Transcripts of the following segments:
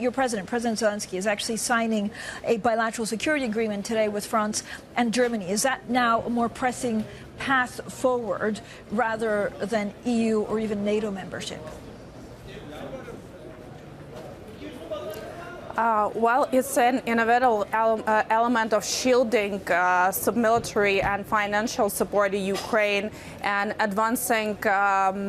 Your President Zelensky, is actually signing a bilateral security agreement today with France and Germany. Is that now a more pressing path forward rather than EU or even NATO membership? Well, it's an inevitable element of shielding sub-military and financial support to Ukraine and advancing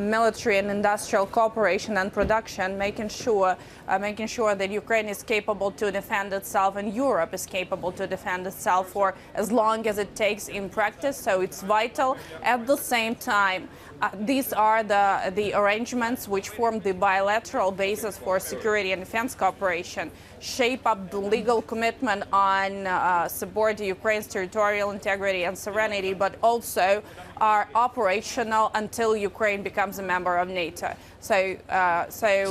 military and industrial cooperation and production, making sure that Ukraine is capable to defend itself and Europe is capable to defend itself for as long as it takes in practice. So it's vital. At the same time, these are the arrangements which form the bilateral basis for security and defense cooperation, shape up the legal commitment on support to Ukraine's territorial integrity and sovereignty, but also are operational until Ukraine becomes a member of NATO. So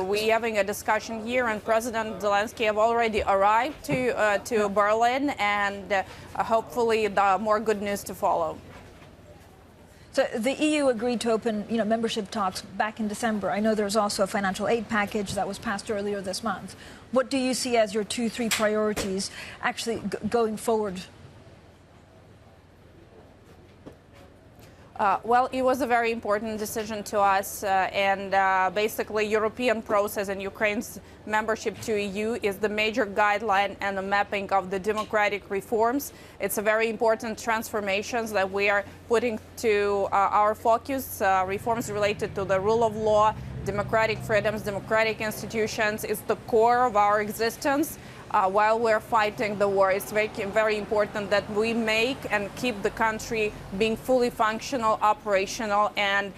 we're having a discussion here, and President Zelensky have already arrived to Berlin, and hopefully more good news to follow. So the EU agreed to open, membership talks back in December. I know there's also a financial aid package that was passed earlier this month. What do you see as your 2-3 priorities actually going forward? Well, it was a very important decision to us, and basically European process and Ukraine's membership to EU is the major guideline and the mapping of the democratic reforms. It's a very important transformations that we are putting to our focus, reforms related to the rule of law, democratic freedoms, democratic institutions is the core of our existence. While we're fighting the war, it's very important that we make and keep the country being fully functional, operational, and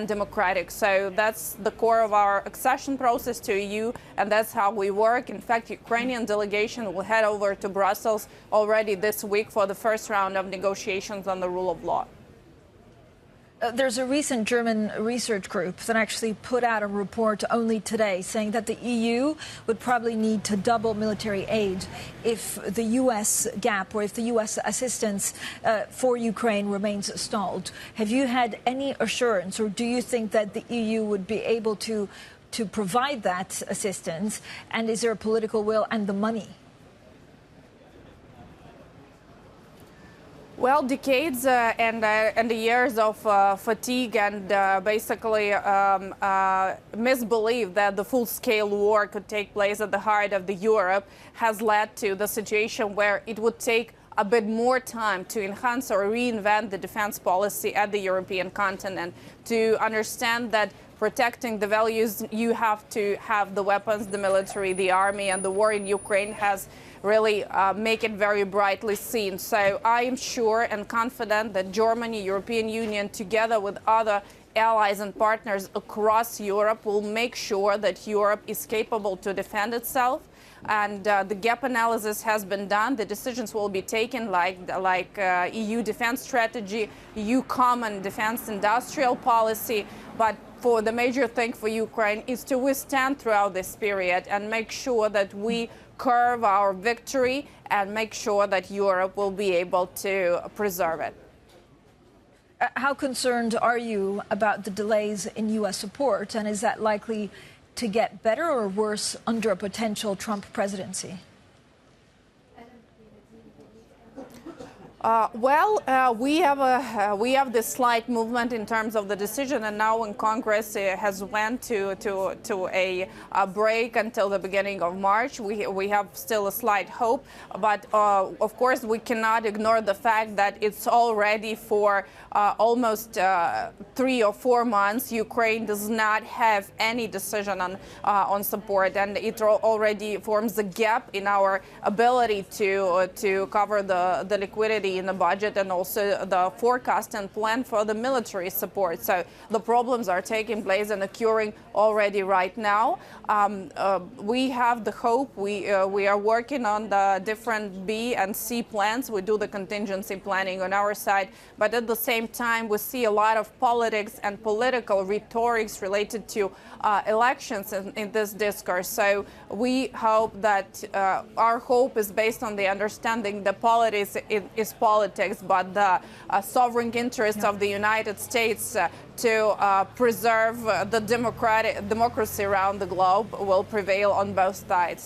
democratic. So that's the core of our accession process to EU, and that's how we work. In fact, Ukrainian delegation will head over to Brussels already this week for the first round of negotiations on the rule of law. There's a recent German research group that actually put out a report only today saying that the EU would probably need to double military aid if the U.S. gap or if the U.S. assistance for Ukraine remains stalled. Have you had any assurance, or do you think that the EU would be able to provide that assistance? And is there a political will and the money? Well, decades and the years of fatigue and basically misbelief that the full-scale war could take place at the heart of Europe has led to the situation where it would take a bit more time to enhance or reinvent the defense policy at the European continent, to understand that protecting the values, you have to have the weapons, the military, the army, and the war in Ukraine has really make it very brightly seen. So I am sure and confident that Germany, European Union, together with other allies and partners across Europe, will make sure that Europe is capable to defend itself. And the gap analysis has been done. The decisions will be taken like EU defense strategy, EU common defense industrial policy. But for the major thing for Ukraine is to withstand throughout this period and make sure that we curve our victory and make sure that Europe will be able to preserve it. How concerned are you about the delays in U.S. support, and is that likely to get better or worse under a potential Trump presidency? We have this slight movement in terms of the decision, and now when Congress has went to a break until the beginning of March, we have still a slight hope. But of course, we cannot ignore the fact that it's already for almost 3 or 4 months. Ukraine does not have any decision on support, and it already forms a gap in our ability to cover the liquidity in the budget and also the forecast and plan for the military support. So the problems are taking place and occurring already right now. We have the hope. We are working on the different B and C plans. We do the contingency planning on our side, but at the same time, we see a lot of politics and political rhetorics related to elections in this discourse. So we hope that our hope is based on the understanding that politics is politics, but the sovereign interests of the United States to preserve the democracy around the globe will prevail on both sides.